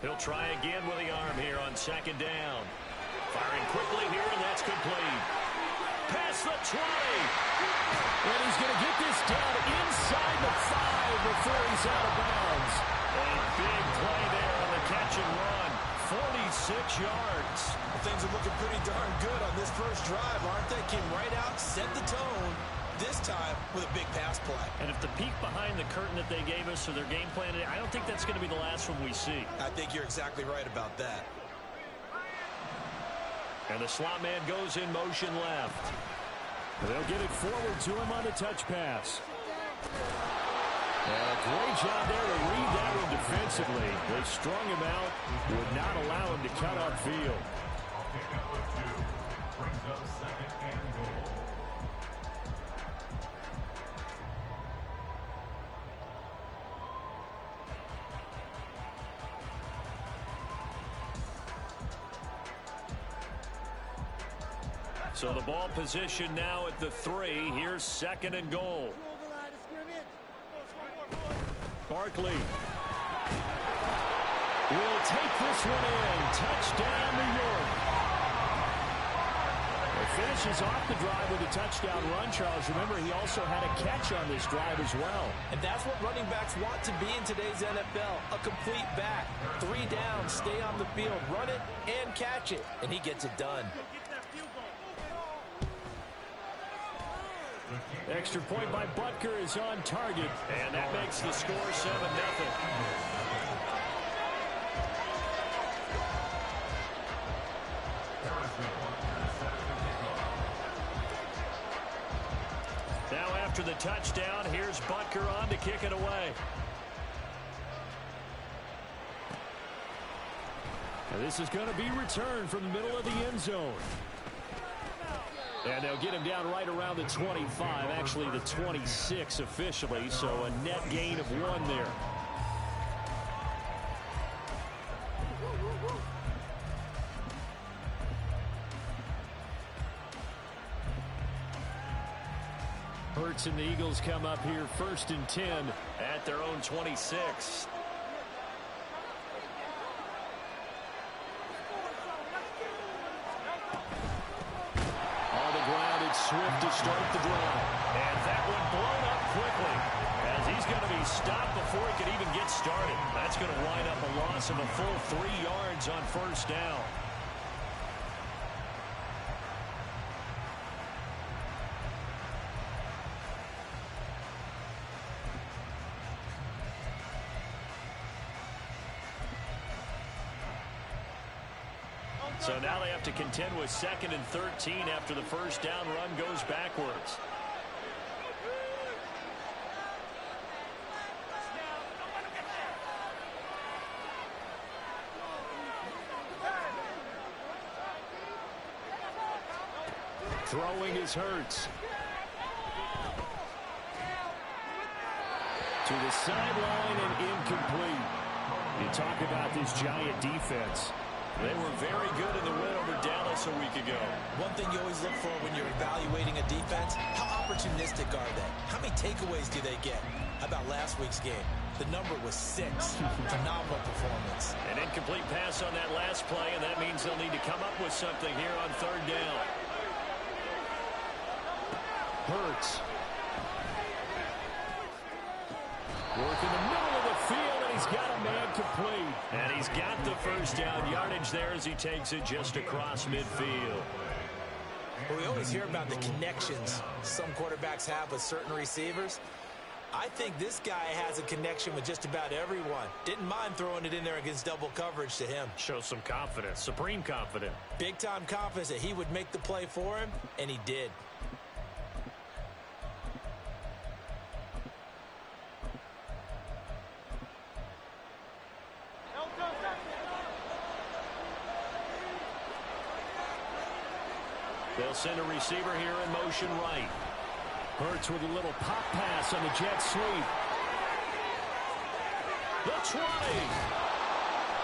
He'll try again with the arm here on second down. Firing quickly here, and that's complete. Past the 20. And he's going to get this down inside the 5 before he's out of bounds. A big play there on the catch and run. 46 yards. Things are looking pretty darn good on this first drive, aren't they? Came right out, set the tone, this time with a big pass play. And if the peek behind the curtain that they gave us or their game plan, I don't think that's going to be the last one we see. I think you're exactly right about that. And the slot man goes in motion left. They'll get it forward to him on the touch pass. And a great job there to read that one defensively. They strung him out, would not allow him to cut upfield. So the ball position now at the 3. Here's second and goal. Barkley will take this one in. Touchdown, New York. He finishes off the drive with a touchdown run, Charles. Remember, he also had a catch on this drive as well. And that's what running backs want to be in today's NFL, a complete back. 3 down, stay on the field, run it, and catch it. And he gets it done. Extra point by Butker is on target. And that makes the score 7-0. Now after the touchdown, here's Butker on to kick it away. And this is going to be returned from the middle of the end zone. And they'll get him down right around the 25, actually the 26 officially, so a net gain of 1 there. Hurts and the Eagles come up here 1st and 10 at their own 26. Swift to start the drive. And that one blown up quickly as he's going to be stopped before he can even get started. That's going to wind up a loss of a full 3 yards on first down. So now they have to contend with 2nd and 13 after the first down run goes backwards. Throwing is Hurts. To the sideline and incomplete. You talk about this Giant defense. They were very good in the win over Dallas a week ago. One thing you always look for when you're evaluating a defense, how opportunistic are they? How many takeaways do they get? How about last week's game? The number was 6. Phenomenal performance. An incomplete pass on that last play, and that means they'll need to come up with something here on 3rd down. Hurts. Work in the middle of the field, and he's got a man complete. And he's got the first down yardage there as he takes it just across midfield. Well, we always hear about the connections some quarterbacks have with certain receivers. I think this guy has a connection with just about everyone. Didn't mind throwing it in there against double coverage to him. Shows some confidence, supreme confidence. Big-time confidence that he would make the play for him, and he did. They'll send a receiver here in motion right. Hurts with a little pop pass on the jet sweep. The 20.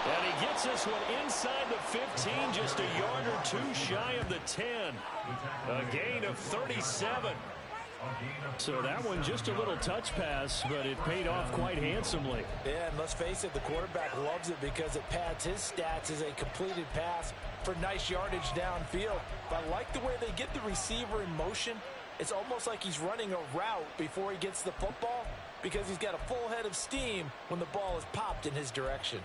And he gets this one inside the 15, just a yard or 2 shy of the 10. A gain of 37. So that one just a little touch pass, but it paid off quite handsomely. Yeah, and let's face it, the quarterback loves it because it pads his stats as a completed pass for nice yardage downfield. But I like the way they get the receiver in motion. It's almost like he's running a route before he gets the football because he's got a full head of steam when the ball is popped in his direction.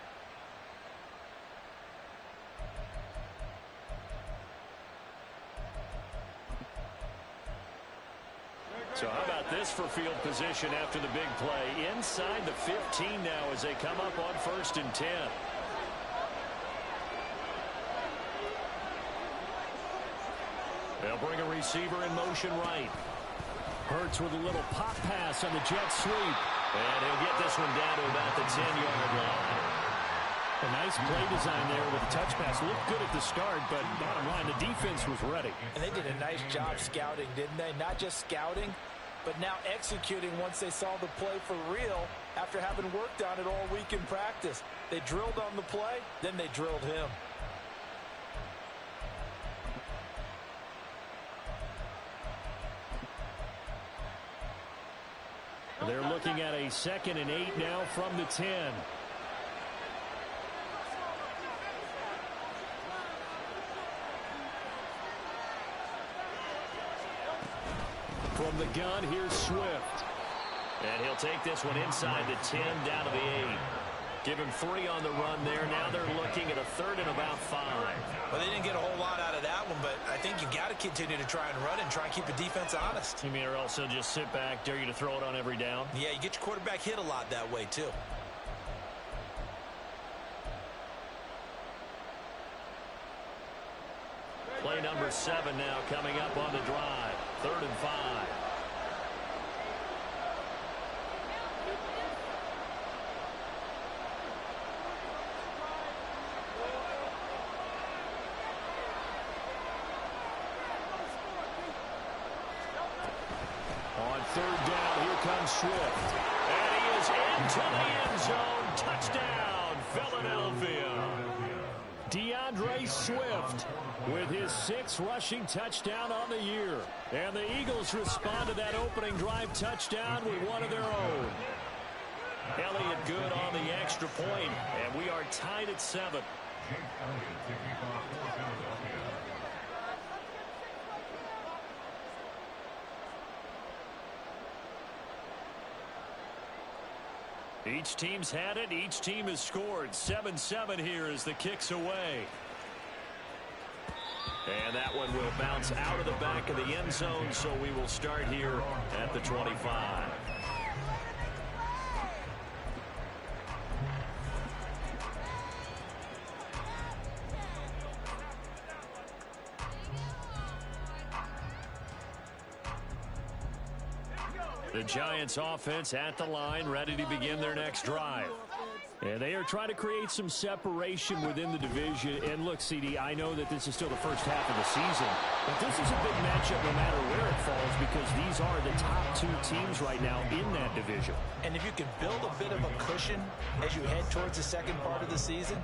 So how about this for field position after the big play? Inside the 15 now as they come up on 1st and 10. They'll bring a receiver in motion right. Hurts with a little pop pass on the jet sweep. And he'll get this one down to about the 10-yard line. A nice play design there with the touch pass. Looked good at the start, but bottom line, the defense was ready. And they did a nice job scouting, didn't they? Not just scouting, but now executing once they saw the play for real after having worked on it all week in practice. They drilled on the play, then they drilled him. They're looking at a 2nd and 8 now from the 10. From the gun, here's Swift. And he'll take this one inside the 10 down to the 8. Give him 3 on the run there. Now they're looking at a 3rd and about 5. Well, they didn't get a whole lot out of that one, but I think you've got to continue to try and run and try and keep the defense honest. You mean or also just sit back, dare you to throw it on every down? Yeah, you get your quarterback hit a lot that way, too. Play number 7 now coming up on the drive. 3rd and 5. On 3rd down, here comes Swift. And he is into the end zone. Touchdown, Philadelphia. DeAndre Swift with his 6th rushing touchdown on the year. And the Eagles respond to that opening drive touchdown with one of their own. Elliott good on the extra point, and we are tied at 7. Each team's had it. Each team has scored. 7-7 here as the kick's away. And that one will bounce out of the back of the end zone, so we will start here at the 25. The Giants offense at the line, ready to begin their next drive. And they are trying to create some separation within the division. And look, CD, I know that this is still the first half of the season, but this is a big matchup no matter where it falls because these are the top 2 teams right now in that division. And if you can build a bit of a cushion as you head towards the second part of the season,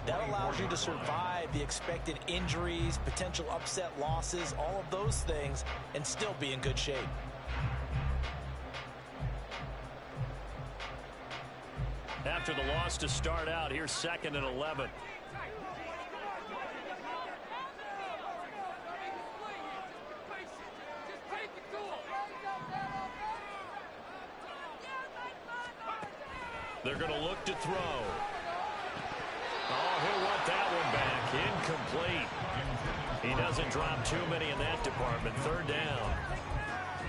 that allows you to survive the expected injuries, potential upset losses, all of those things, and still be in good shape. After the loss to start out, here's 2nd and 11. They're going to look to throw. Oh, he'll want that one back. Incomplete. He doesn't drop too many in that department. 3rd down.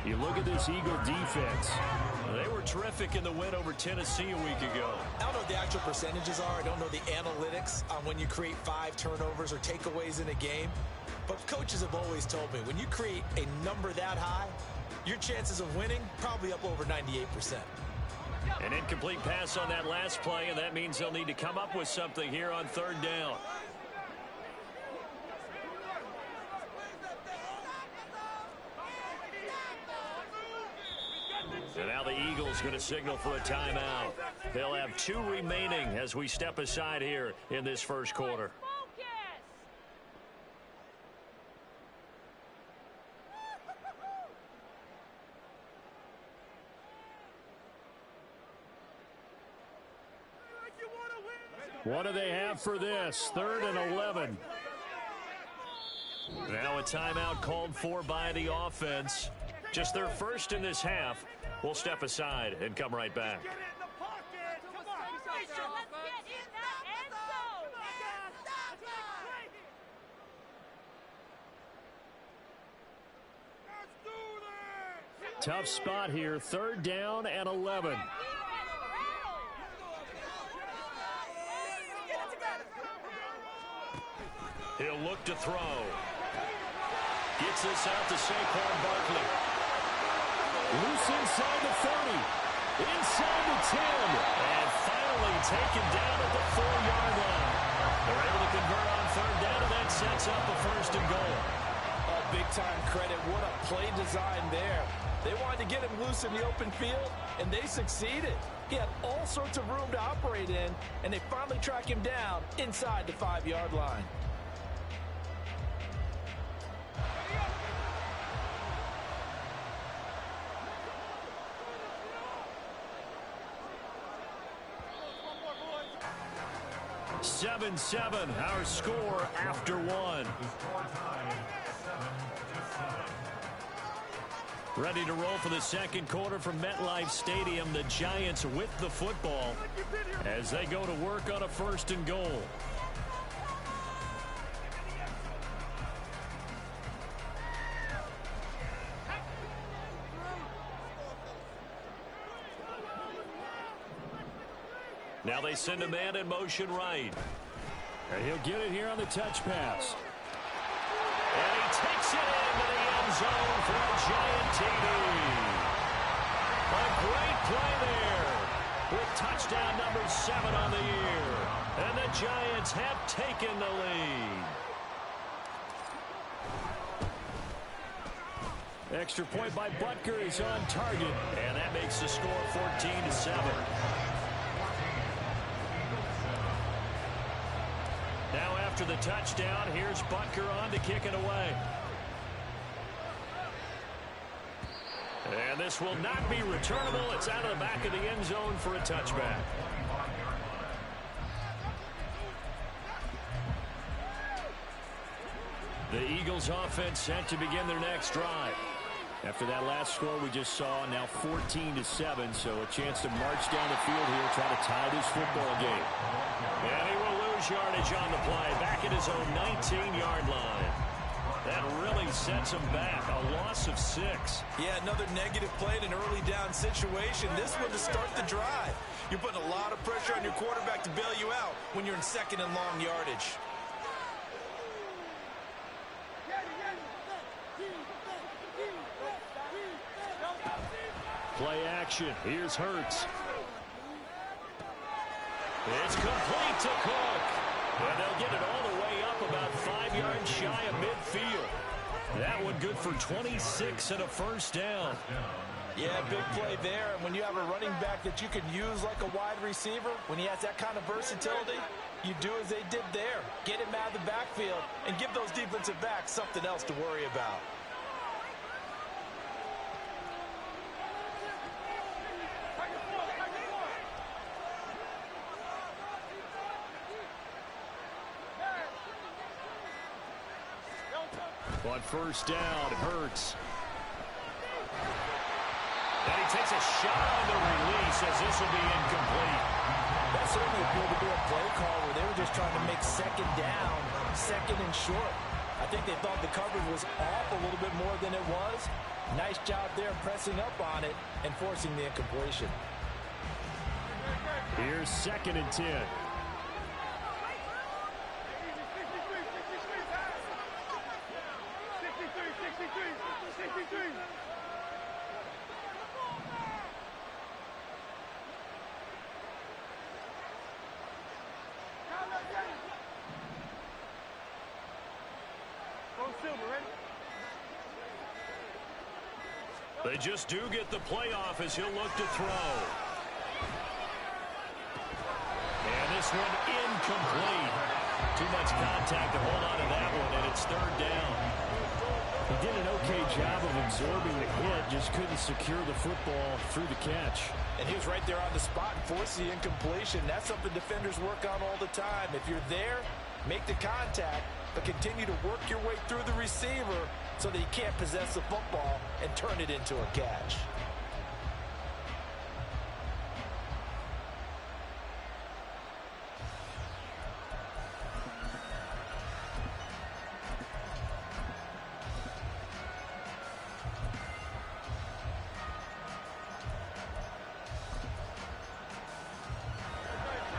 You look at this Eagle defense. They were terrific in the win over Tennessee a week ago. I don't know what the actual percentages are. I don't know the analytics on when you create 5 turnovers or takeaways in a game. But coaches have always told me, when you create a number that high, your chances of winning probably up over 98%. An incomplete pass on that last play, and that means they'll need to come up with something here on 3rd down. And now the Eagles going to signal for a timeout. They'll have 2 remaining as we step aside here in this first quarter. What do they have for this? 3rd and 11. Now a timeout called for by the offense. Just their first in this half. We'll step aside and come right back. Tough spot here. 3rd down and 11. He'll look to throw. Gets this out to Saquon Barkley. Loose inside the 30. Inside the 10. And finally taken down at the 4-yard line. They're able to convert on 3rd down, and that sets up a 1st and goal. Oh, big-time credit. What a play design there. They wanted to get him loose in the open field, and they succeeded. He had all sorts of room to operate in, and they finally track him down inside the 5-yard line. Seven, our score after 1. Ready to roll for the 2nd quarter from MetLife Stadium. The Giants with the football as they go to work on a 1st and goal. Now they send a man in motion right. And he'll get it here on the touch pass. And he takes it into the end zone for a Giant TD. A great play there with touchdown number 7 on the year. And the Giants have taken the lead. Extra point by Butker is on target. And that makes the score 14-7. Now after the touchdown, here's Butker on to kick it away. And this will not be returnable. It's out of the back of the end zone for a touchback. The Eagles offense set to begin their next drive. After that last score we just saw, now 14-7, so a chance to march down the field here, try to tie this football game. And he will lose yardage on the play, back at his own 19-yard line. That really sets him back, a loss of 6. Yeah, another negative play in an early down situation. This one to start the drive. You're putting a lot of pressure on your quarterback to bail you out when you're in 2nd and long yardage. Play action. Here's Hurts. It's complete to Cook. And they'll get it all the way up about 5 yards shy of midfield. That one good for 26 and a 1st down. Yeah, big play there. And when you have a running back that you can use like a wide receiver, when he has that kind of versatility, you do as they did there. Get him out of the backfield and give those defensive backs something else to worry about. On 1st down, Hurts. And he takes a shot on the release as this will be incomplete. That certainly appeared to be a play call where they were just trying to make 2nd down, 2nd and short. I think they thought the coverage was off a little bit more than it was. Nice job there pressing up on it and forcing the incompletion. Here's 2nd and 10. They just do get the playoff as he'll look to throw. And this one incomplete. Too much contact to hold on to that one, and it's 3rd down. He did an okay job of absorbing the hit, just couldn't secure the football through the catch. And he was right there on the spot and forced the incompletion. That's something defenders work on all the time. If you're there, make the contact, but continue to work your way through the receiver so that he can't possess the football and turn it into a catch.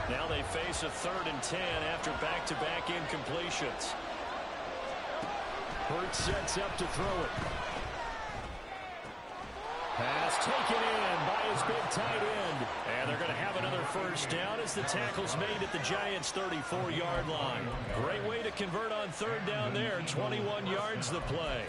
Now they face a 3rd and 10 after back-to-back incompletions. Hurts sets up to throw it. Pass taken in by his big tight end. And they're going to have another first down as the tackle's made at the Giants' 34-yard line. Great way to convert on 3rd down there. 21 yards the play.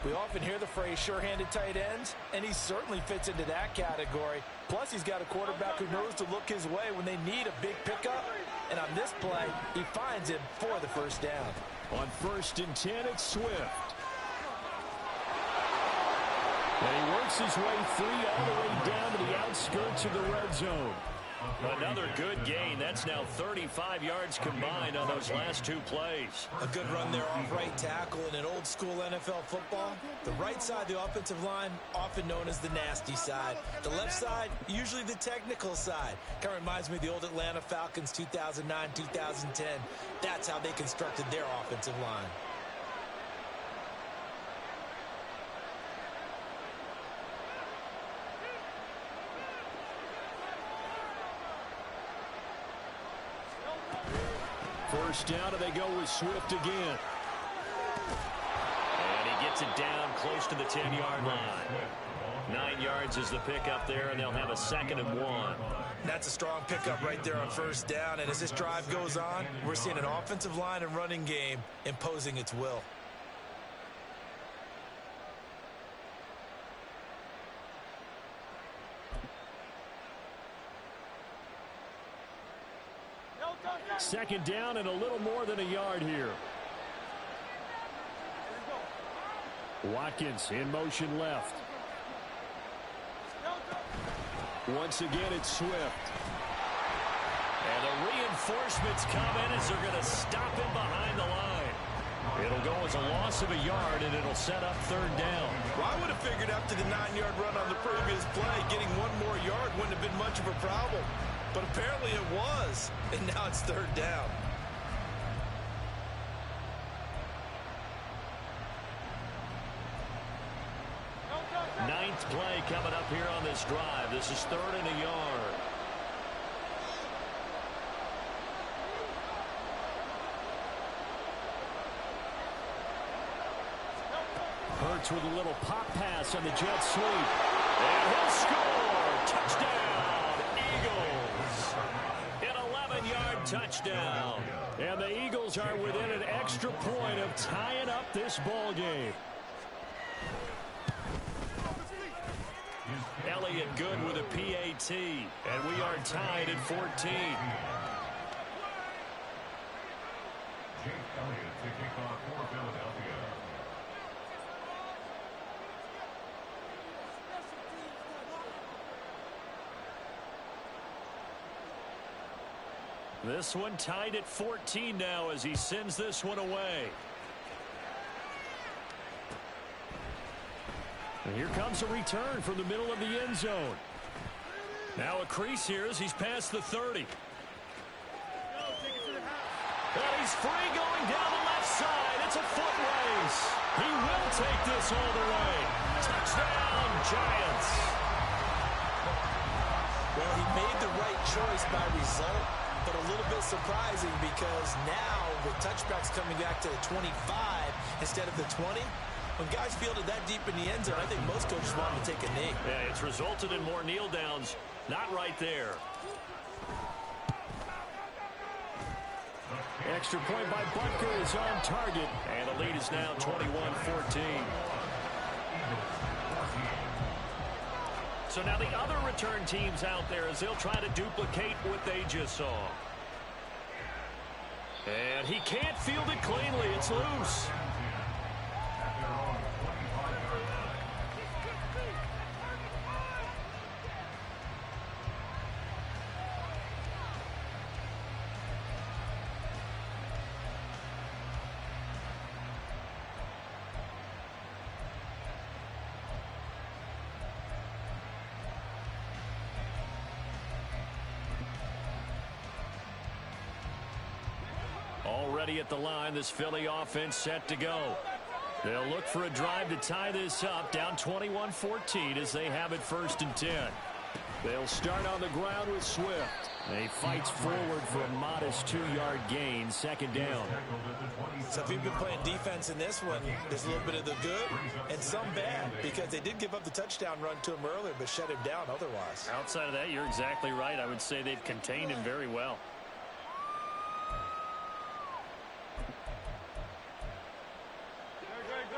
We often hear the phrase sure-handed tight ends, and he certainly fits into that category. Plus, he's got a quarterback who knows to look his way when they need a big pickup. And on this play, he finds him for the first down. On 1st and 10, it's Swift. And he works his way free all the way down to the outskirts of the red zone. Another good gain. That's now 35 yards combined on those last 2 plays. A good run there off right tackle in an old-school NFL football. The right side of the offensive line, often known as the nasty side. The left side, usually the technical side. Kind of reminds me of the old Atlanta Falcons 2009, 2010. That's how they constructed their offensive line. First down, and they go with Swift again. And he gets it down close to the 10-yard line. 9 yards is the pickup there, and they'll have a 2nd and 1. That's a strong pickup right there on first down. And as this drive goes on, we're seeing an offensive line and running game imposing its will. Second down and a little more than a yard here. Watkins in motion left. Once again, it's Swift. And the reinforcements come in as they're going to stop him behind the line. It'll go as a loss of a yard, and it'll set up 3rd down. Well, I would have figured after the 9-yard run on the previous play, getting 1 more yard wouldn't have been much of a problem. But apparently it was, and now it's 3rd down. Ninth play coming up here on this drive. This is 3rd and a yard. Hurts with a little pop pass on the jet sweep. And he'll score! Touchdown, Eagles! An 11-yard touchdown. And the Eagles are within an extra point of tying up this ball game. Elliott good with a PAT, and we are tied at 14. Jake Elliott to kick off for Philadelphia. This one tied at 14 now as he sends this one away. And here comes a return from the middle of the end zone. Now a crease here as he's past the 30. And he's free going down the left side. It's a foot race. He will take this all the way. Touchdown, Giants. Well, he made the right choice by result, but a little bit surprising because now with touchbacks coming back to the 25 instead of the 20, when guys fielded that deep in the end zone, I think most coaches want to take a knee. Yeah, it's resulted in more kneel downs. Not right there. Extra point by Butker is on target, and the lead is now 21-14. So now the other return teams out there as they'll try to duplicate what they just saw. And he can't field it cleanly. It's loose. ready at the line. This Philly offense set to go. They'll look for a drive to tie this up, down 21-14 as they have it 1st and 10. They'll start on the ground with Swift. He fights forward for a modest 2-yard gain, 2nd down. So if you've been playing defense in this one, there's a little bit of the good and some bad, because they did give up the touchdown run to him earlier but shut him down otherwise. Outside of that, you're exactly right. I would say they've contained him very well.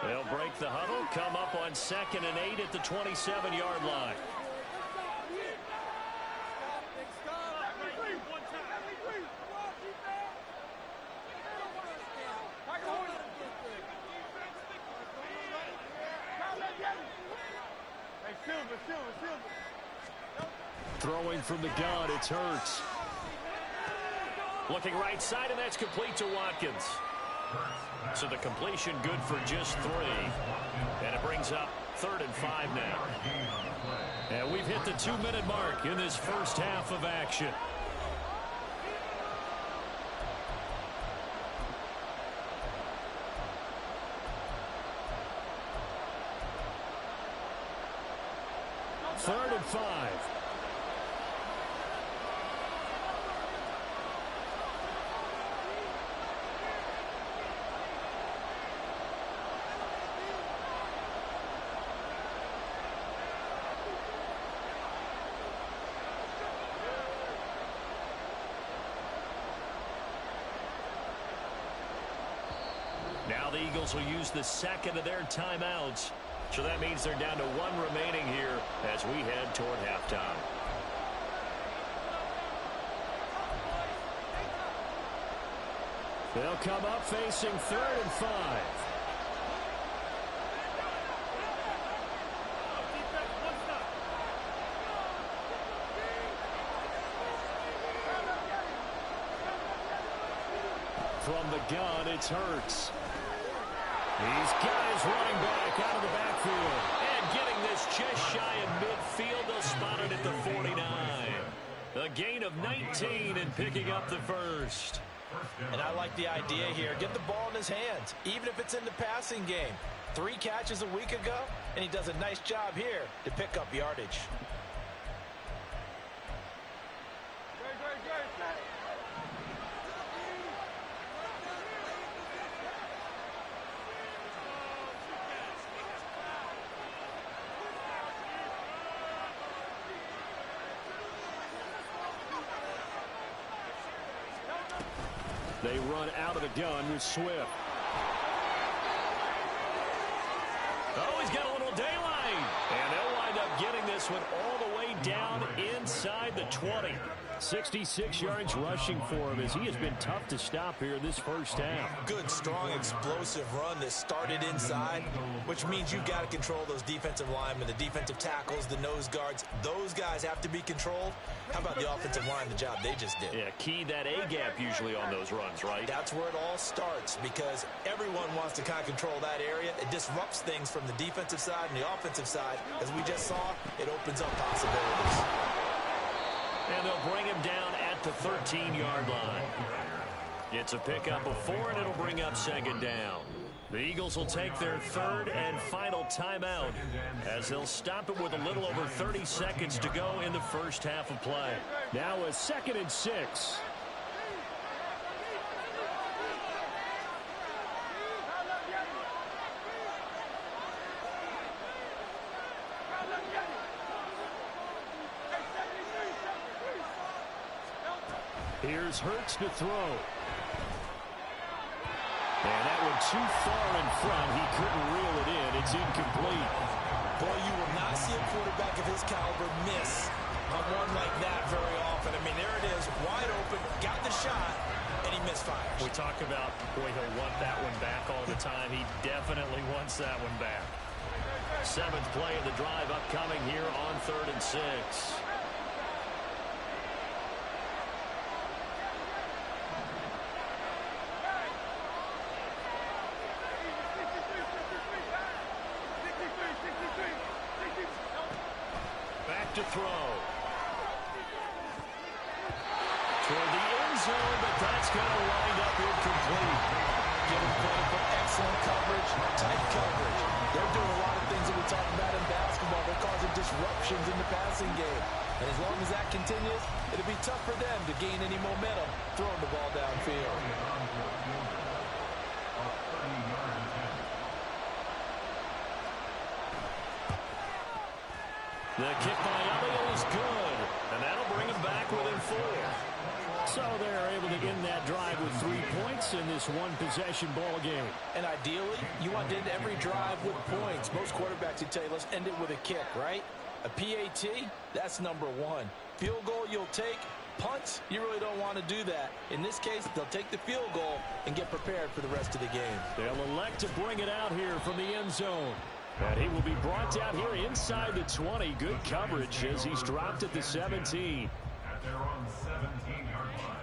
They'll break the huddle, come up on 2nd and 8 at the 27-yard line. Throwing from the gun, it's Hurts. Looking right side, and that's complete to Watkins. So the completion good for just 3. And it brings up 3rd and 5 now. And we've hit the 2-minute mark in this first half of action. Third and 5. Now the Eagles will use the 2nd of their timeouts. So that means they're down to 1 remaining here as we head toward halftime. They'll come up facing 3rd and 5. From the gun, it's Hurts. He's got his running back out of the backfield. And getting this just shy of midfield. They'll spot it at the 49. A gain of 19 and picking up the first. And I like the idea here. Get the ball in his hands, even if it's in the passing game. 3 catches a week ago, and he does a nice job here to pick up yardage. They run out of the gun with Swift. Oh, he's got a little daylight. And they'll wind up getting this one all the way down inside the 20. 66 yards rushing for him as he has been tough to stop here this first half. Good, strong, explosive run that started inside, which means you've got to control those defensive linemen, the defensive tackles, the nose guards. Those guys have to be controlled. How about the offensive line, the job they just did? Yeah, key that A-gap usually on those runs, right? That's where it all starts, because everyone wants to kind of control that area. It disrupts things from the defensive side and the offensive side. As we just saw, it opens up possibilities. And they'll bring him down at the 13-yard line. It's a pickup of 4, and it'll bring up 2nd down. The Eagles will take their 3rd and final timeout as they'll stop it with a little over 30 seconds to go in the first half of play. Now a 2nd and 6. Here's Hurts to throw. And that one too far in front. He couldn't reel it in. It's incomplete. Boy, you will not see a quarterback of his caliber miss on one like that very often. I mean, there it is, wide open, got the shot, and he misfires. We talk about, boy, he'll want that one back all the time. He definitely wants that one back. 7th play of the drive upcoming here on 3rd and 6. To throw. Toward the end zone, but that's going to wind up incomplete. Give them credit for excellent coverage, tight coverage. They're doing a lot of things that we talk about in basketball. They're causing disruptions in the passing game. And as long as that continues, it'll be tough for them to gain any momentum throwing the ball downfield. The kick by Elliott is good, and that'll bring him back within 4. So they're able to end that drive with 3 points in this one-possession ball game. And ideally, you want to end every drive with points. Most quarterbacks would tell you, let's end it with a kick, right? A PAT, that's number 1. Field goal you'll take. Punts, you really don't want to do that. In this case, they'll take the field goal and get prepared for the rest of the game. They'll elect to bring it out here from the end zone. And he will be brought down here inside the 20. Good coverage as he's dropped at the 17. At their own 17-yard line.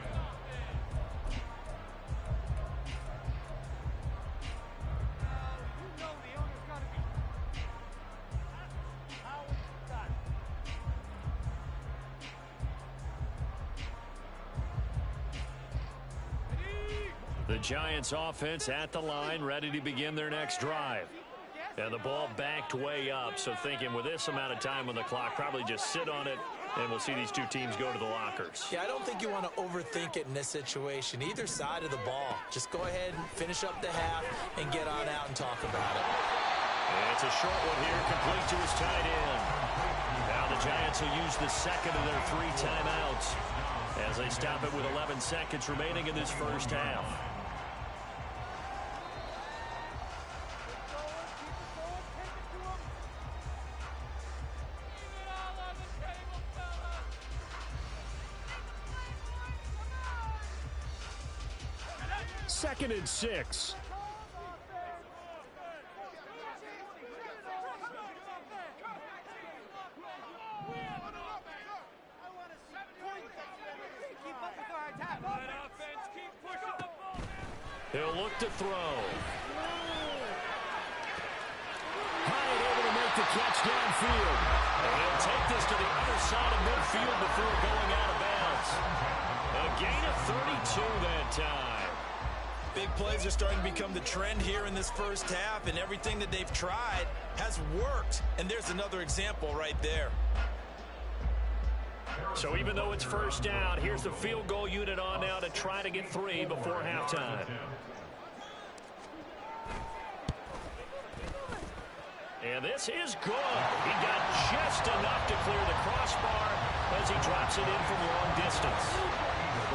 The Giants offense at the line, ready to begin their next drive. And the ball backed way up, so thinking with this amount of time on the clock, probably just sit on it, and we'll see these two teams go to the lockers. Yeah, I don't think you want to overthink it in this situation. Either side of the ball. Just go ahead and finish up the half and get on out and talk about it. And it's a short one here, complete to his tight end. Now the Giants will use the second of their 3 timeouts as they stop it with 11 seconds remaining in this first half. Second and 6. He'll look to throw. Hyatt able to make the catch downfield. And he'll take this to the other side of midfield before going out of bounds. A gain of 32 that time. Big plays are starting to become the trend here in this first half, and everything that they've tried has worked. And there's another example right there. So even though it's first down, here's the field goal unit on now to try to get 3 before halftime. And this is good. He got just enough to clear the crossbar as he drops it in from long distance.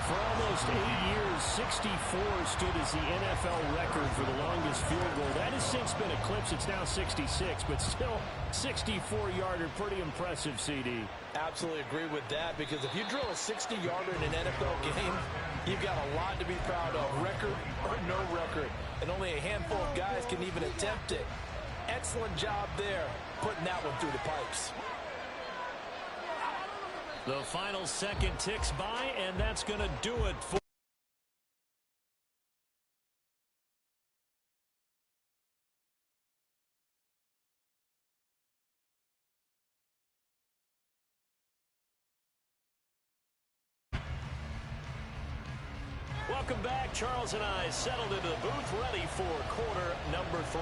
For almost 8 years, 64 stood as the NFL record for the longest field goal. That has since been eclipsed. It's now 66, but still 64-yarder. Pretty impressive, CD. Absolutely agree with that, because if you drill a 60-yarder in an NFL game, you've got a lot to be proud of, record or no record. And only a handful of guys can even attempt it. Excellent job there, putting that one through the pipes. The final second ticks by, and that's going to do it for. Welcome back. Charles and I settled into the booth, ready for quarter number 3.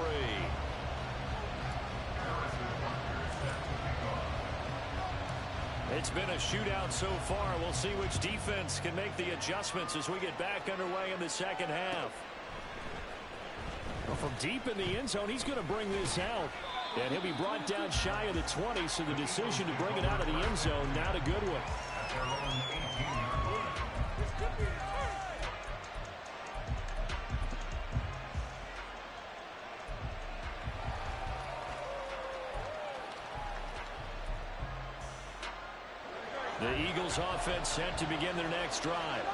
It's been a shootout so far. We'll see which defense can make the adjustments as we get back underway in the second half. Well, from deep in the end zone, he's going to bring this out. And he'll be brought down shy of the 20, so the decision to bring it out of the end zone, not a good one. The Eagles offense set to begin their next drive.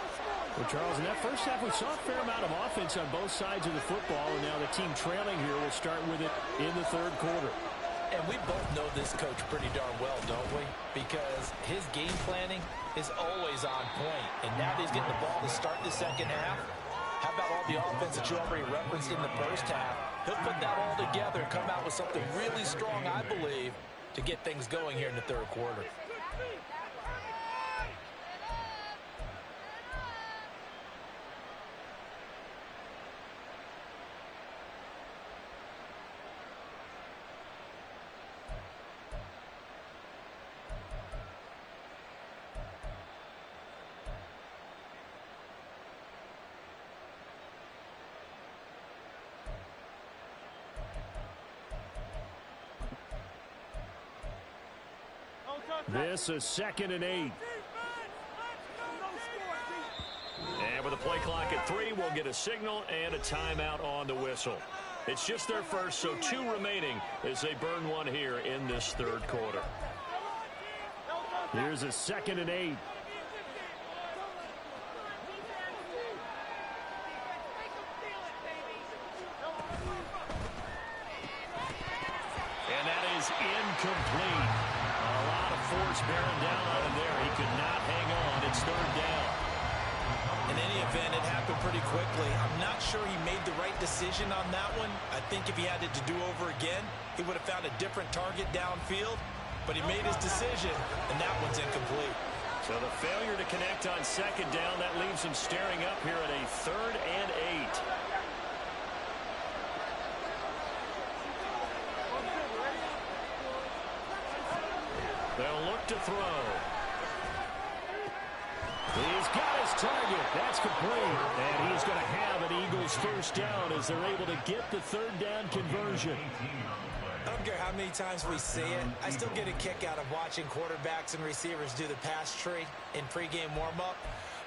Well, Charles, in that first half, we saw a fair amount of offense on both sides of the football, and now the team trailing here will start with it in the third quarter. And we both know this coach pretty darn well, don't we? Because his game planning is always on point. And now that he's getting the ball to start the second half, how about all the offense that you already referenced in the first half? He'll put that all together and come out with something really strong, I believe, to get things going here in the third quarter. This is 2nd and 8. And with the play clock at 3, we'll get a signal and a timeout on the whistle. It's just their first, so 2 remaining as they burn one here in this 3rd quarter. Here's a 2nd and 8. And that is incomplete. A lot of force bearing down on him there. He could not hang on. It's 3rd down. In any event, it happened pretty quickly. I'm not sure he made the right decision on that one. I think if he had it to do over again, he would have found a different target downfield. But he made his decision, and that one's incomplete. So the failure to connect on 2nd down, that leaves him staring up here at a 3rd and 8. They'll look to throw. He's got his target. That's complete. And he's going to have an Eagles 1st down as they're able to get the 3rd down conversion. I don't care how many times we see it. I still get a kick out of watching quarterbacks and receivers do the pass tree in pregame warm-up.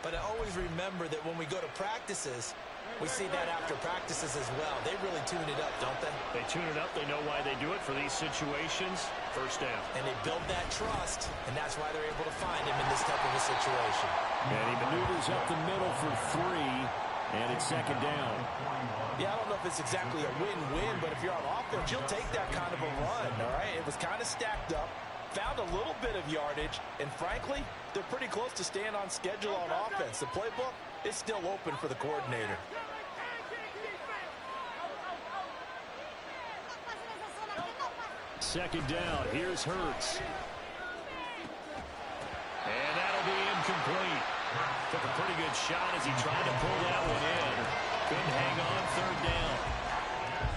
But I always remember that when we go to practices, we see that after practices as well. They really tune it up, don't they? They tune it up. They know why they do it for these situations. 1st down. And they build that trust, and that's why they're able to find him in this type of a situation. And he maneuvers up the middle for 3, and it's 2nd down. Yeah, I don't know if it's exactly a win-win, but if you're on offense, you'll take that kind of a run, all right? It was kind of stacked up, found a little bit of yardage, and frankly, they're pretty close to staying on schedule on offense. The playbook is still open for the coordinator. Second down. Here's Hurts. And that'll be incomplete. Took a pretty good shot as he tried to pull that one in. Couldn't hang on. 3rd down.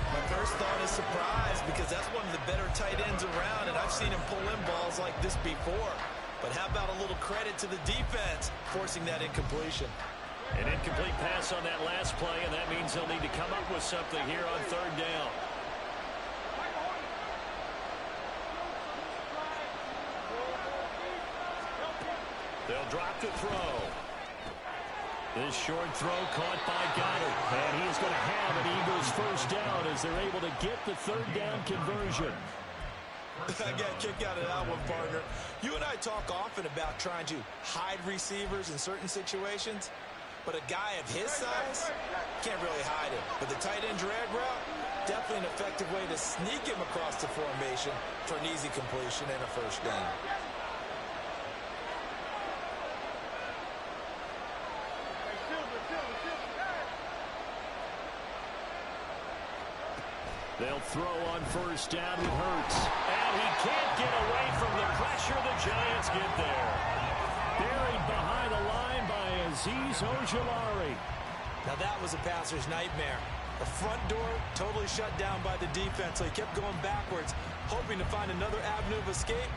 My first thought is surprise because that's one of the better tight ends around, and I've seen him pull in balls like this before. But how about a little credit to the defense forcing that incompletion? An incomplete pass on that last play, and that means they'll need to come up with something here on 3rd down. They'll drop to throw. This short throw caught by Goddard. And he's going to have an Eagles 1st down as they're able to get the 3rd down conversion. I got a kick out of that one, partner. You and I talk often about trying to hide receivers in certain situations, but a guy of his size can't really hide him. But the tight end drag route, definitely an effective way to sneak him across the formation for an easy completion and a 1st down. They'll throw on 1st down with Hurts. And he can't get away from the pressure. The Giants get there. Buried behind the line by Azeez Ojulari. Now that was a passer's nightmare. The front door totally shut down by the defense, so he kept going backwards, hoping to find another avenue of escape.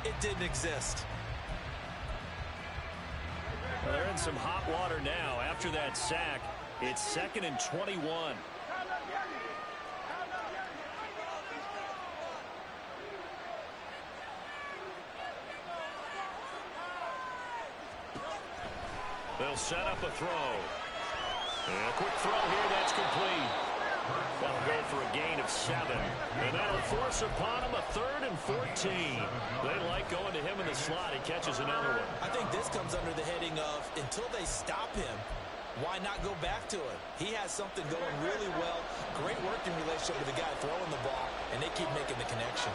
It didn't exist. Well, they're in some hot water now. After that sack, it's 2nd and 21. They'll set up a throw. And a quick throw here, that's complete. That'll go for a gain of 7. And that'll force upon him a 3rd and 14. They like going to him in the slot. He catches another one. I think this comes under the heading of, until they stop him, why not go back to it? He has something going really well. Great working relationship with the guy throwing the ball, and they keep making the connection.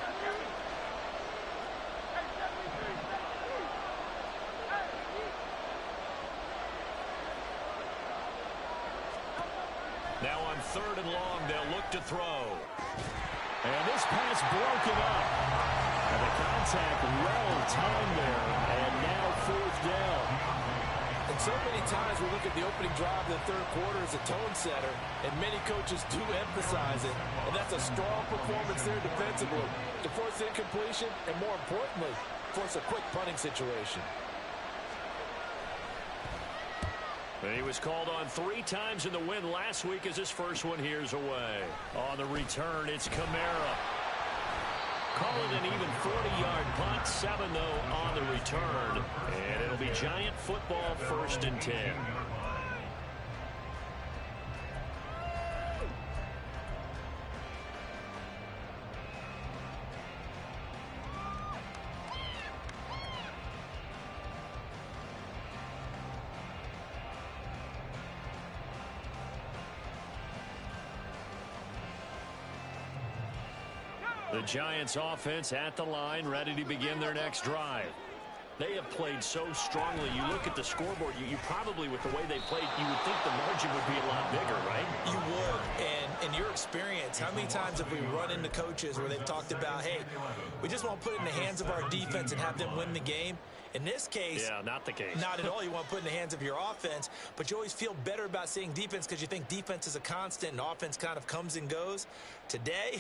Now on 3rd and long, they'll look to throw. And this pass broken up. And the contact well timed there. And now 4th down. And so many times we look at the opening drive of the 3rd quarter as a tone setter, and many coaches do emphasize it. And that's a strong performance there defensively to force incompletion and, more importantly, force a quick punting situation. And he was called on 3 times in the win last week as his first one here's away. On the return, it's Kamara. call it an even 40-yard punt. 7, though, on the return. And it'll be Giant football, 1st and 10. The Giants offense at the line, ready to begin their next drive. They have played so strongly. You look at the scoreboard, you probably, with the way they played, you would think the margin would be a lot bigger, right? You would. And in your experience, how many times have we run into coaches where they've talked about, hey, we just want to put it in the hands of our defense and have them win the game? In this case, yeah, not the case. Not at all. You want to put it in the hands of your offense, but you always feel better about seeing defense because you think defense is a constant and offense kind of comes and goes. Today,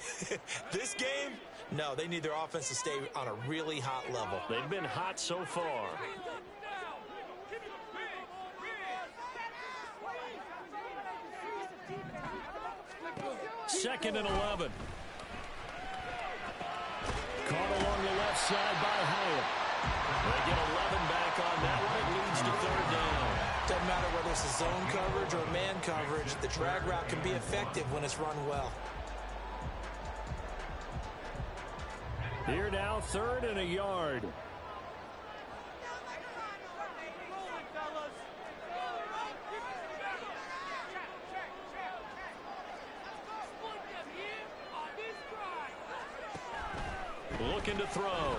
this game, no, they need their offense to stay on a really hot level. They've been hot so far. Second and 11. Caught along the left side by Hyatt. They get 11 back on that one. It leads to 3rd down. Doesn't matter whether it's a zone coverage or man coverage. The drag route can be effective when it's run well. Here now, 3rd and a yard. Looking to throw.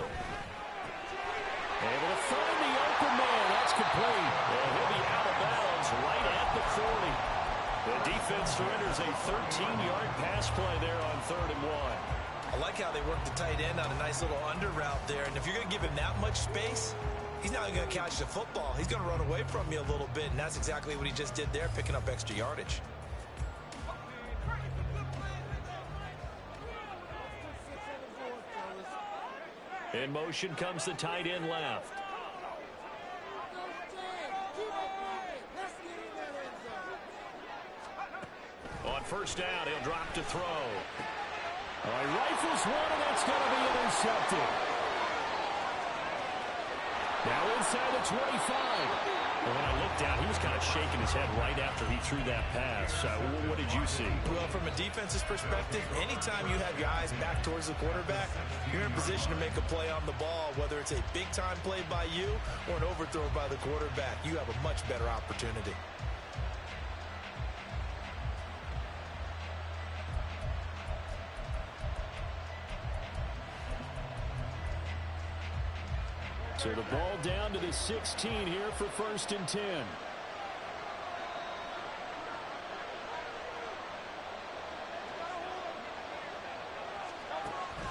Able to find the open man. That's complete. And he'll be out of bounds right at the 40. The defense surrenders a 13-yard pass play there on 3rd and 1. I like how they work the tight end on a nice little under route there. And if you're going to give him that much space, he's not going to catch the football. He's going to run away from you a little bit, and that's exactly what he just did there, picking up extra yardage. In motion comes the tight end left. On 1st down, he'll drop to throw. Rifles one, and that's going to be intercepted. Now inside the 25. Well, when I looked down, he was kind of shaking his head right after he threw that pass. What did you see? Well, from a defense's perspective, anytime you have your eyes back towards the quarterback, you're in position to make a play on the ball, whether it's a big-time play by you or an overthrow by the quarterback. You have a much better opportunity. So the ball down to the 16 here for 1st and 10.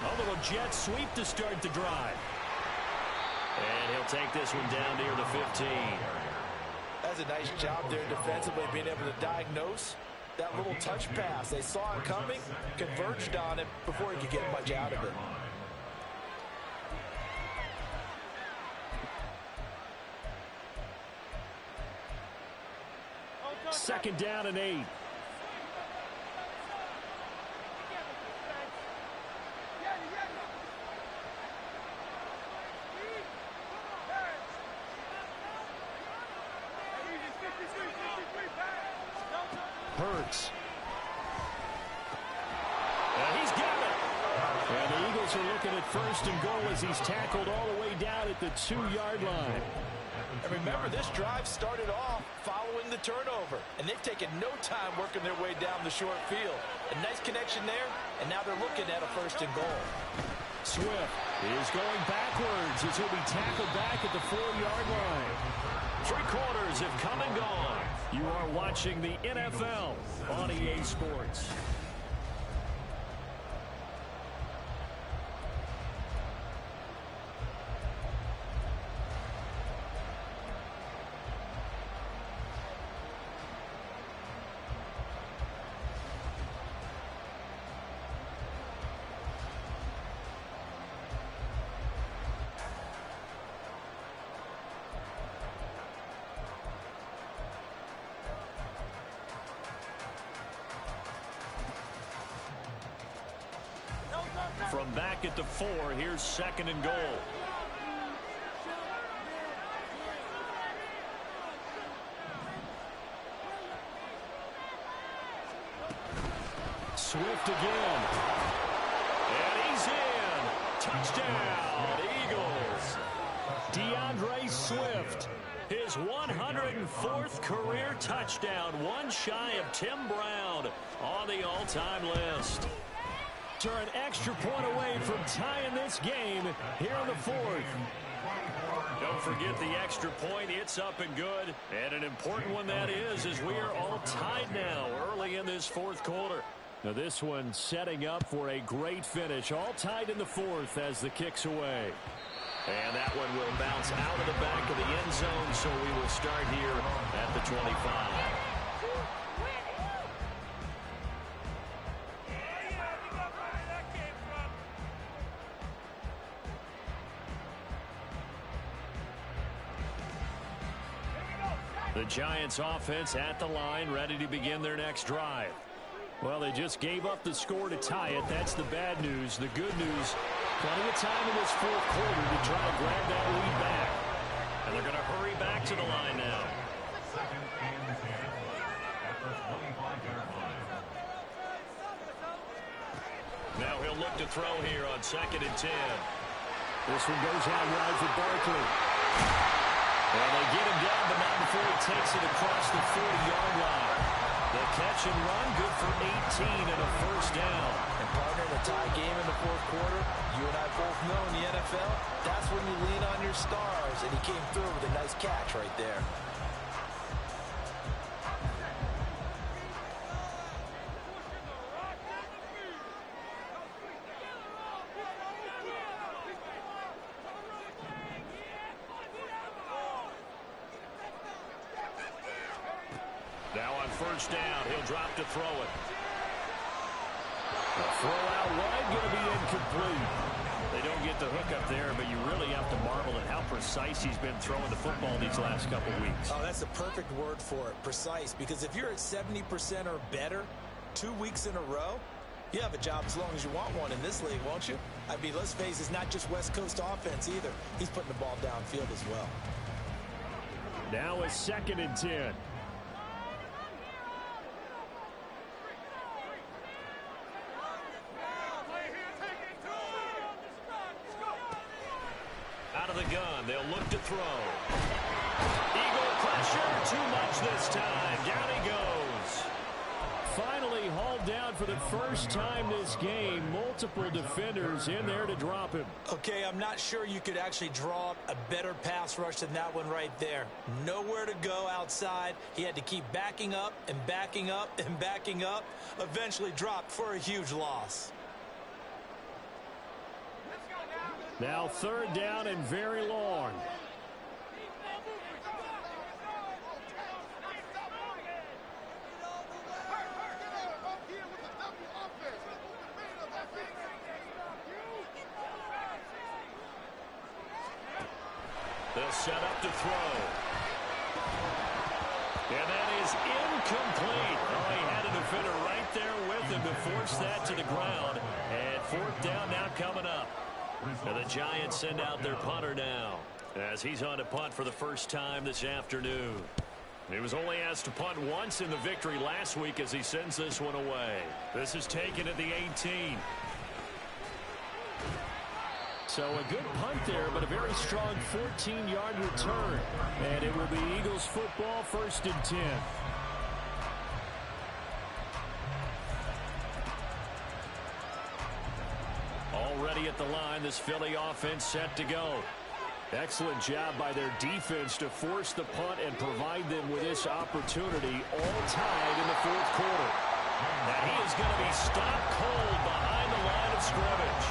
A little jet sweep to start the drive. And he'll take this one down near the 15. That's a nice job there defensively, being able to diagnose that little touch pass. They saw it coming, converged on it before he could get much out of it. 2nd down and 8. Hurts. He's got it. And the Eagles are looking at 1st and goal as he's tackled all the way down at the 2-yard line. And remember, this drive started off following the turnover, and they've taken no time working their way down the short field. A nice connection there, and now they're looking at a 1st and goal. Swift is going backwards as he'll be tackled back at the 4-yard line. 3 quarters have come and gone. You are watching the NFL on EA Sports. From back at the 4, here's 2nd and goal. Swift again. And he's in. Touchdown, Eagles. DeAndre Swift. His 104th career touchdown, one shy of Tim Brown on the all-time list. Turn an extra point away from tying this game here in the 4th. Don't forget the extra point. It's up and good. And an important one that is, as we are all tied now early in this 4th quarter. Now this one setting up for a great finish. All tied in the 4th as the kick's away. And that one will bounce out of the back of the end zone, so we will start here at the 25. The Giants offense at the line, ready to begin their next drive. Well, they just gave up the score to tie it. That's the bad news. The good news, plenty of time in this 4th quarter to try to grab that lead back. And they're going to hurry back to the line now. 2nd and 10 at the 25-yard line. Now he'll look to throw here on 2nd and 10. This one goes out wide for Barkley. Well, they get him down, but not before he takes it across the 40-yard line. The catch and run, good for 18 and a first down. And partner, in a tie game in the 4th quarter, you and I both know in the NFL, that's when you lean on your stars, and he came through with a nice catch right there. Now on first down, he'll drop to throw it. The throw out wide, going to be incomplete. They don't get the hook up there, but you really have to marvel at how precise he's been throwing the football these last couple weeks. Oh, that's the perfect word for it, precise, because if you're at 70% or better 2 weeks in a row, you have a job as long as you want one in this league, won't you? I mean, let's face it, it's not just West Coast offense either. He's putting the ball downfield as well. Now a 2nd and 10. Out of the gun, they'll look to throw. Eagle pressure, too much this time. Down he goes. Finally hauled down for the first time this game. Multiple defenders in there to drop him. Okay, I'm not sure you could actually draw up a better pass rush than that one right there. Nowhere to go outside. He had to keep backing up and backing up and backing up. Eventually dropped for a huge loss. Now 3rd down and very long. They'll set up to throw. And that is incomplete. Oh, he had a defender right there with him to force that to the ground. And 4th down now coming up. And the Giants send out their punter now, as he's on to punt for the first time this afternoon. He was only asked to punt once in the victory last week as he sends this one away. This is taken at the 18. So a good punt there, but a very strong 14-yard return. And it will be Eagles football, 1st and 10. Already at the line, this Philly offense set to go. Excellent job by their defense to force the punt and provide them with this opportunity, all tied in the 4th quarter. And he is going to be stopped cold behind the line of scrimmage.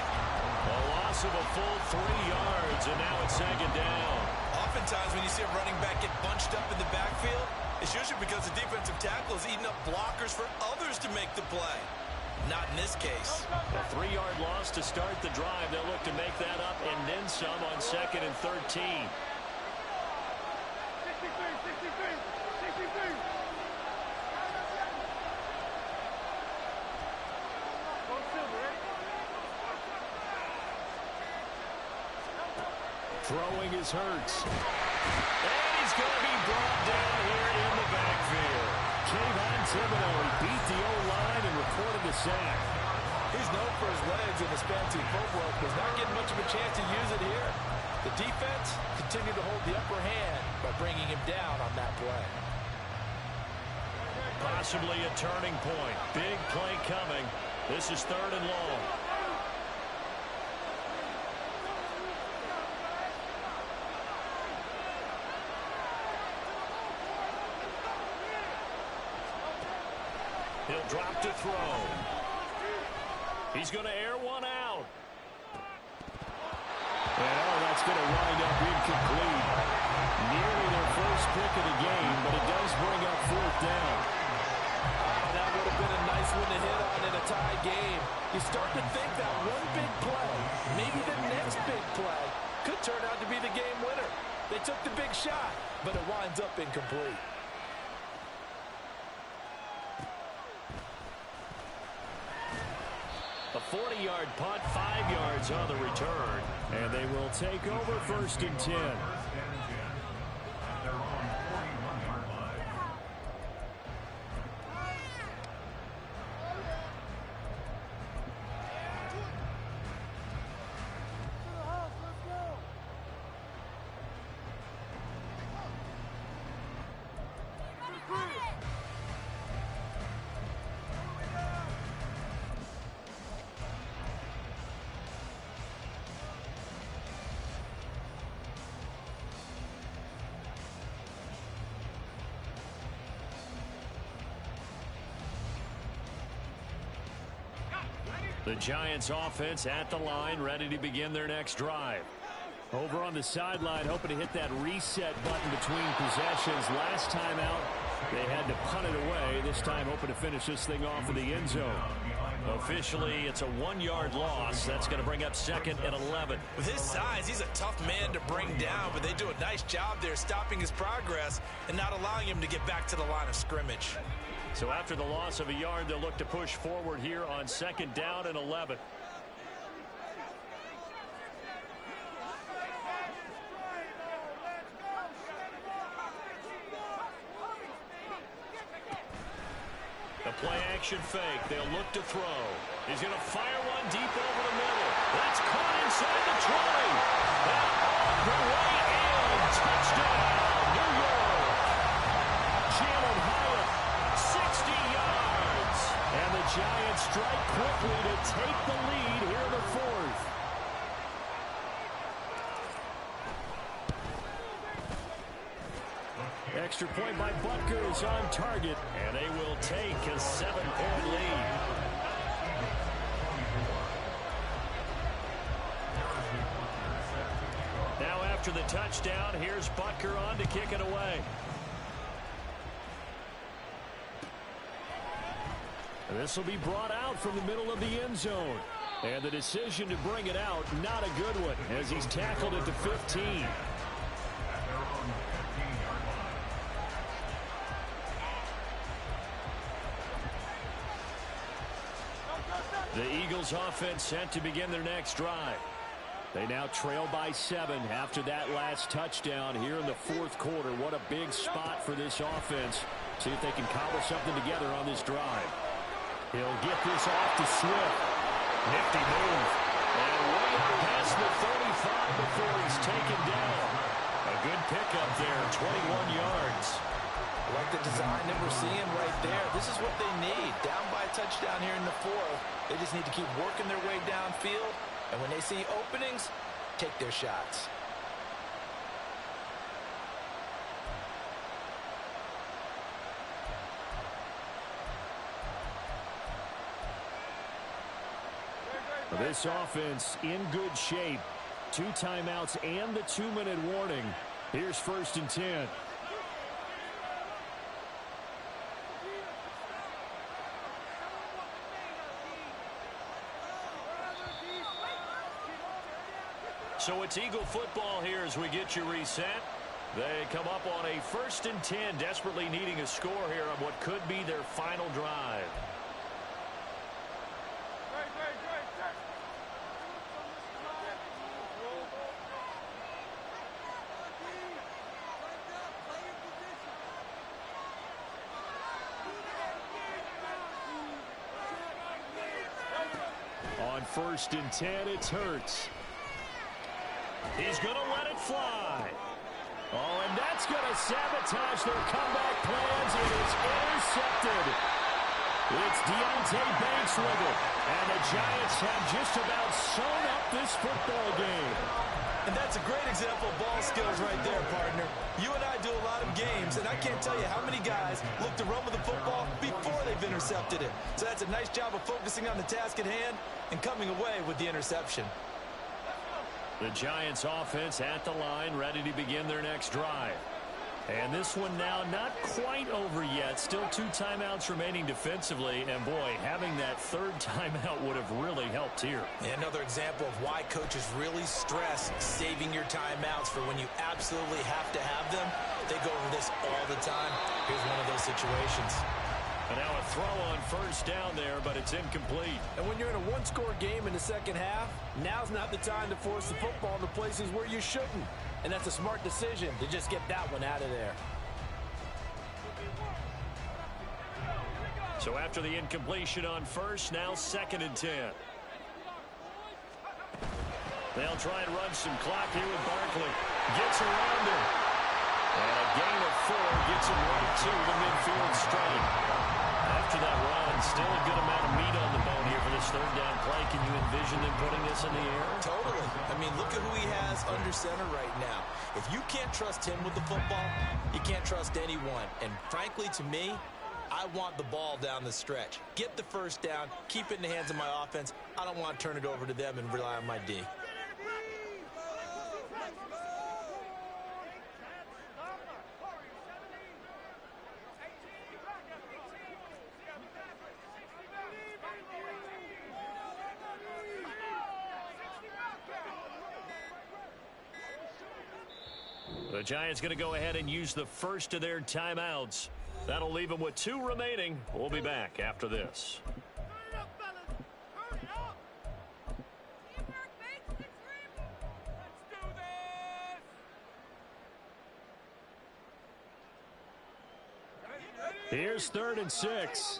A loss of a full 3 yards, and now it's 2nd down. Oftentimes when you see a running back get bunched up in the backfield, it's usually because the defensive tackle is eating up blockers for others to make the play. Not in this case. A 3-yard loss to start the drive. They'll look to make that up and then some on 2nd and 13. Throwing his Hurts. And he's going to be brought down here in the backfield. Kayvon Thibodeau, he beat the O-line and recorded the sack. He's known for his legs and his fancy footwork, but he's not getting much of a chance to use it here. The defense continued to hold the upper hand by bringing him down on that play. Possibly a turning point. Big play coming. This is 3rd and long. He'll drop to throw. He's going to air one out. And that's going to wind up incomplete. Nearly their first pick of the game, but it does bring up 4th down. Oh, that would have been a nice one to hit on in a tie game. You start to think that one big play, maybe the next big play, could turn out to be the game winner. They took the big shot, but it winds up incomplete. A 40-yard punt, 5 yards on the return. And they will take over 1st and 10. They're on 41-yard line. The Giants offense at the line, ready to begin their next drive. Over on the sideline, hoping to hit that reset button between possessions. Last time out, they had to punt it away. This time, hoping to finish this thing off in the end zone. Officially, it's a 1-yard loss. That's going to bring up 2nd and 11. With his size, he's a tough man to bring down, but they do a nice job there stopping his progress and not allowing him to get back to the line of scrimmage. So after the loss of a yard, they'll look to push forward here on 2nd down and 11. The play action fake. They'll look to throw. He's going to fire one deep over the middle. That's caught inside the 20. And on the way in. Touchdown, New York. Jalen Hyatt, 60 yards. And the Giants strike quickly to take the lead here in the 4th. Extra point by Butker is on target. And they will take a 7-point lead. Now after the touchdown, here's Butker on to kick it away. This will be brought out from the middle of the end zone. And the decision to bring it out, not a good one, as he's tackled at the 15. The Eagles offense set to begin their next drive. They now trail by 7 after that last touchdown here in the 4th quarter. What a big spot for this offense. See if they can cobble something together on this drive. He'll get this off to Swift. Nifty move. And way up past the 35 before he's taken down. A good pickup there, 21 yards. I like the design that we're seeing right there. This is what they need. Down by a touchdown here in the 4th. They just need to keep working their way downfield. And when they see openings, take their shots. This offense in good shape. 2 timeouts and the 2-minute warning. Here's 1st and 10. So it's Eagle football here as we get you reset. They come up on a 1st and 10, desperately needing a score here on what could be their final drive. 1st and 10. It's Hurts. He's going to let it fly. Oh, and that's going to sabotage their comeback plans. It is intercepted. It's Deontay Banks with it. And the Giants have just about sewn up this football game. And that's a great example of ball skills right there, partner. You and I do a lot of games, and I can't tell you how many guys look to run with the football before they've intercepted it. So that's a nice job of focusing on the task at hand and coming away with the interception. The Giants offense at the line, ready to begin their next drive. And this one now not quite over yet. Still 2 timeouts remaining defensively. And, boy, having that 3rd timeout would have really helped here. And another example of why coaches really stress saving your timeouts for when you absolutely have to have them. They go over this all the time. Here's one of those situations. And now a throw on 1st down there, but it's incomplete. And when you're in a one-score game in the second half, now's not the time to force the football into places where you shouldn't. And that's a smart decision to just get that one out of there. So after the incompletion on 1st, now 2nd and 10. They'll try and run some clock here with Barkley. Gets around him. And a gain of 4 gets him right to the midfield stripe. After that run, still a good amount of meat on the bone here for this 3rd down play. Can you envision them putting this in the air? Totally. I mean, look at who he has under center right now. If you can't trust him with the football, you can't trust anyone. And frankly, to me, I want the ball down the stretch. Get the 1st down, keep it in the hands of my offense. I don't want to turn it over to them and rely on my D. The Giants going to go ahead and use the 1st of their timeouts. That'll leave them with 2 remaining. We'll be back after this. Here's 3rd and 6.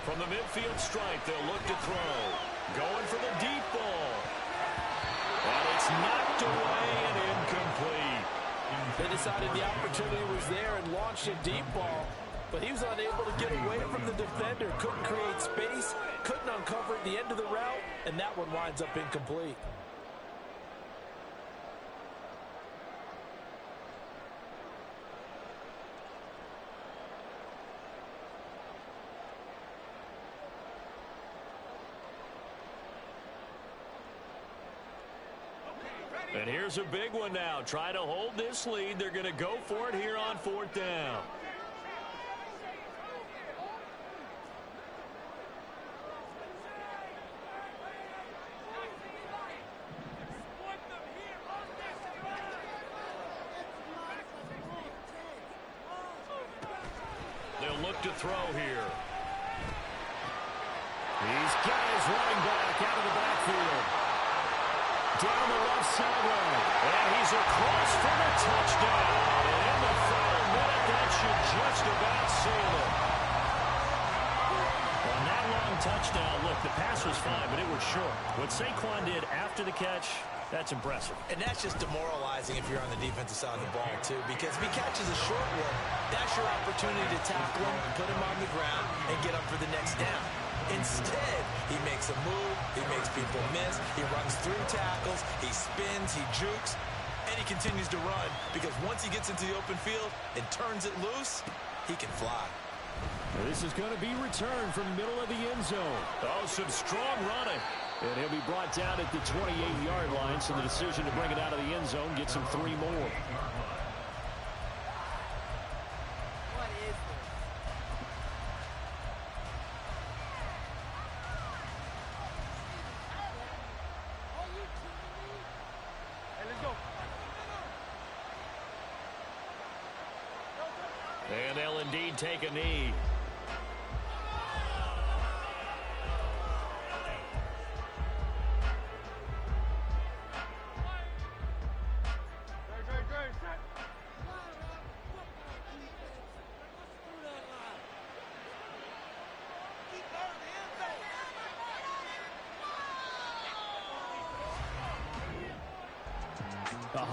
From the midfield stripe, they'll look to throw. Going for the deep ball. And it's knocked away and incomplete. They decided the opportunity was there and launched a deep ball, but he was unable to get away from the defender. Couldn't create space, couldn't uncover at the end of the route, and that one winds up incomplete. And here's a big one now. Try to hold this lead. They're going to go for it here on 4th down. They'll look to throw here. These guys running back out of the backfield. Down the left sideline. And he's across for the touchdown. And in the final minute, that should just about seal it. On that long touchdown, look, the pass was fine, but it was short. What Saquon did after the catch, that's impressive. And that's just demoralizing if you're on the defensive side of the ball, too, because if he catches a short one, that's your opportunity to tackle him, put him on the ground, and get up for the next down. Instead, he makes a move, he makes people miss, he runs through tackles, he spins, he jukes, and he continues to run because once he gets into the open field and turns it loose, he can fly. This is going to be returned from the middle of the end zone. Oh, some strong running. And he'll be brought down at the 28-yard line, so the decision to bring it out of the end zone gets him 3 more. And they'll indeed take a knee.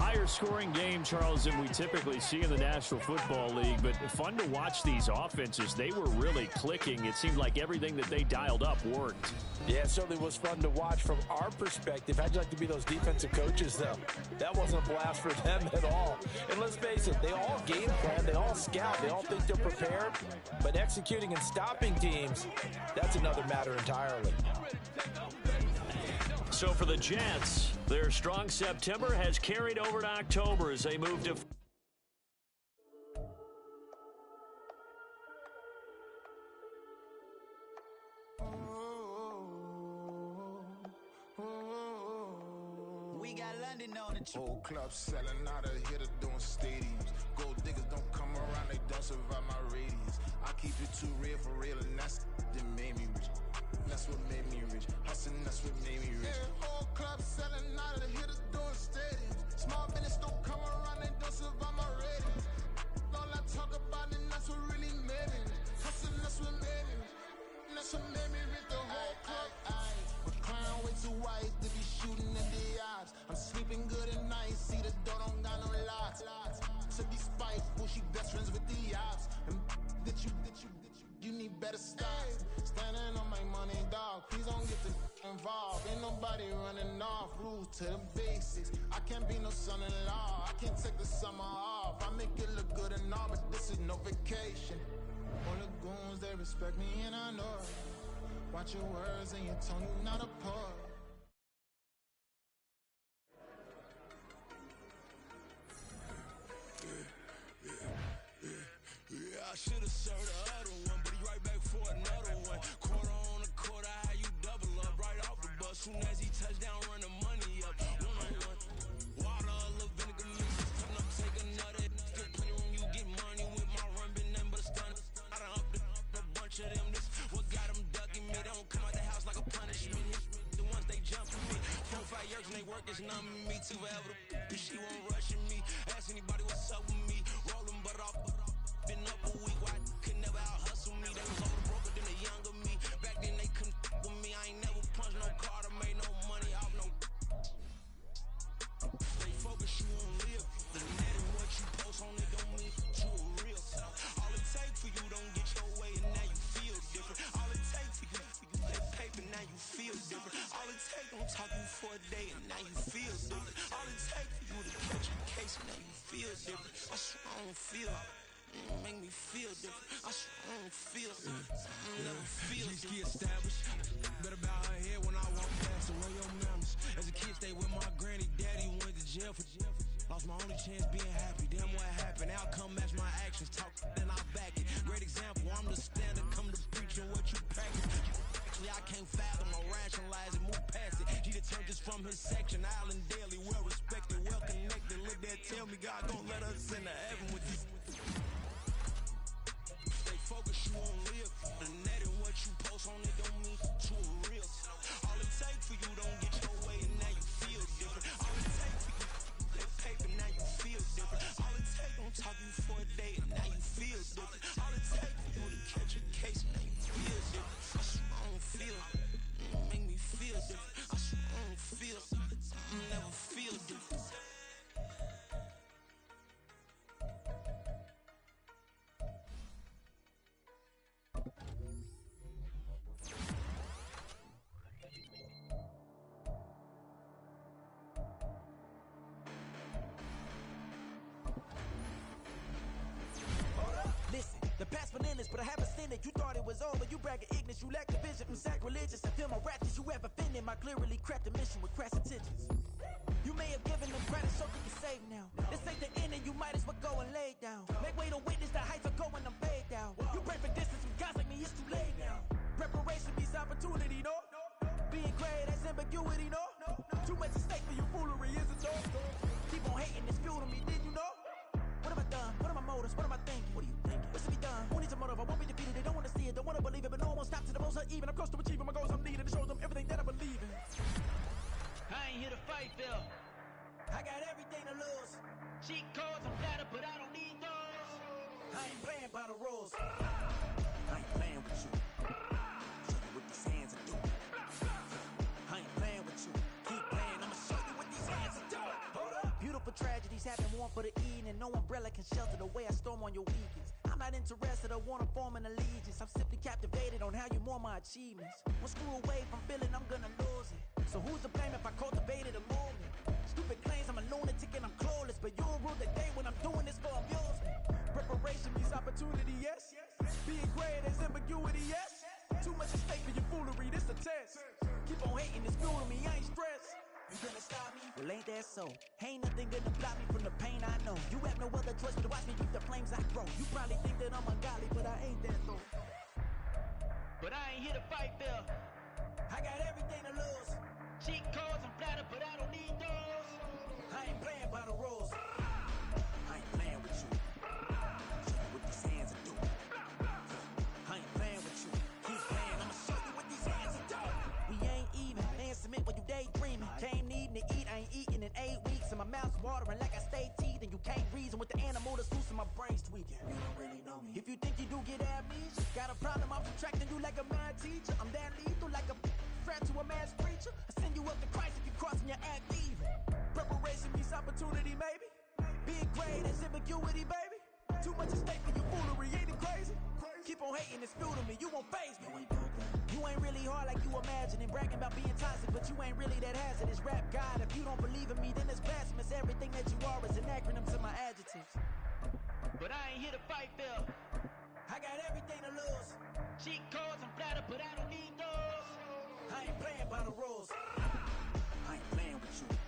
higher scoring game, Charles, than we typically see in the National Football League, but fun to watch these offenses. They were really clicking. It seemed like everything that they dialed up worked. Yeah, it certainly was fun to watch from our perspective. How'd you like to be those defensive coaches, though? That wasn't a blast for them at all. And let's face it, they all game plan, they all scout, they all think they're prepared, but executing and stopping teams, that's another matter entirely. So for the Jets, their strong September has carried over to October as they move to... We got London on the Old clubs selling out of here to doing stadiums. Gold diggers don't come around, they don't survive my radius. I keep it too real for real, and that's that made me rich. That's what made me rich. Hustling, that's what made me rich. Yeah, old clubs selling out of here to doing stadiums. Small business don't come around, they don't survive my radius. All I talk about, and that's what really made me rich. Hustling, that's what made me rich. That's what made me rich. The whole club. My crown way too white to be shooting in the eyes. I'm sleeping good at night, see the door don't got no locks. To be spiteful, she best friends with the ops. And that you need better stocks. Standing on my money, dog. Please don't get involved. Ain't nobody running off. Rules to the basics. I can't be no son-in-law. I can't take the summer off. I make it look good and all, but this is no vacation. All the goons, they respect me and I know it. Watch your words and your tone, you not a poet. I should've served the other one, but he right back for another one. Quarter on a quarter, how you double up right off the bus. Soon as he touch down, run the money up. One-on-one. Water, a little vinegar mix. Turn up, take another. Still plenty room, you get money with my run, been nothing but a stun. I done upped a bunch of them. This what got them ducking me. They don't come out the house like a punishment. The ones they jumping me. 4 or 5 years when they work, it's numbing me. Too forever. She won't rushing me. Ask anybody what's up with me. Rolling butt off. Been up a week, why could never out hustle me? They was older, broker than the younger me. Back then they couldn't with me. I ain't never punched no card or made no money off no. They focus, you on live. The net and what you post on it don't mean you a real self. All it take for you don't get your way and now you feel different. All it take for you that paper, now you feel different. All it take don't talk you for a day and now you feel different. All it take for you to catch a case and now you feel different. I swear I don't feel make me feel different. I swear I don't feel never feel different. Established. Better bow her head when I walk past away your manners. As a kid, stay with my granny, daddy went to jail for jail. Lost my only chance being happy. Damn, what happened? Outcome match my actions. Talk, then I back it. Great example. I'm the standard. Come to preach on what you practice. Actually, I can't fathom or rationalize and move past it. He turned this from his section. Island daily, well respected, well connected. Look there, tell me God gon' let us into heaven with this. Focus, you on live. The net and what you post on it don't mean to a real. All it take for you don't get your way and now you feel different. All it take for you that paper, now you feel different. All it take don't talk you for a day and now you feel different. All it take for you to catch a case and now you feel different. I swear I don't feel make me feel different. I swear I don't feel never feel different. The past bananas, but I haven't seen it. You thought it was over, you bragging ignorance. You lack the vision from sacrilegious. I feel my wrath that you ever offended. My clearly crafted mission with crass intentions. You may have given them credit so you can save now. This ain't the end and you might as well go and lay down. Make way to witness the heights are going, I'm paid down. You pray for distance from guys like me, it's too late now. Preparation means opportunity, no? Being great, that's ambiguity, no? Too much at stake for your foolery, is it though? Keep on hating, it's fuel to me, did you know? What have I done? What are my motives? What am I thinking? What are you thinking? What's to be done? Who needs a motive? I won't be defeated. They don't want to see it, don't want to believe it, but no one won't stop to the most even. I'm close to achieving my goals. I'm needing to show them everything that I believe in. I ain't here to fight, Bill. I got everything to lose. Cheat codes, I'm better, but I don't need those. I ain't playing by the rules. I ain't playing with you. Show you what these hands are doing. I ain't playing with you. Keep playing, I'ma show you what these hands are doing. Hold up. Beautiful tragedy. born for the evening. No umbrella can shelter the way I storm on your weekends. I'm not interested, I wanna form an allegiance. I'm simply captivated on how you more my achievements. One screw away from feeling I'm gonna lose it. So who's to blame if I cultivated a movement? Stupid claims I'm a lunatic and I'm clueless, but you don't rule the day when I'm doing this for amusement. Preparation means opportunity, yes. Being great is ambiguity, yes. Too much at stake for your foolery, this a test. Keep on hating, it's fueling me, I ain't stressed. You gonna stop me? Well, ain't that so? Ain't nothing gonna block me from the pain I know. You have no other choice but to watch me reap the flames I grow. You probably think that I'm ungodly, but I ain't that though. But I ain't here to fight, Phil. I got everything to lose. Cheat codes and flatter, but I don't need those. I ain't playing by the rules. I ain't playing with you. Show you what these hands are doing. I ain't playing with you. Keep playing, I'ma show you what these hands are doing. We ain't even. Man, submit when you daydreaming. Came needing to eat, I ain't eating in 8 weeks. And my mouth's watering like I stay teeth. And you can't reason with the animal that's loose and my brain's tweaking. You don't really know me. If you think you do get amnesia, got a problem, I'm subtracting you like a mad teacher. I'm that lethal like a threat to a mass preacher. I send you up to Christ if you crossing your act even. Preparation means opportunity, maybe. Being great is ambiguity, baby. Too much at stake for your foolery, ain't it crazy? Keep on hating, it's fuel to me, you won't phase me. You ain't really hard like you imagining. Bragging about being toxic, but you ain't really that hazardous. Rap God, if you don't believe in me, then it's blasphemous. Everything that you are is an acronym to my adjectives. But I ain't here to fight, Phil. I got everything to lose. Cheat codes and flatter, but I don't need those. I ain't playing by the rules. I ain't playing with you.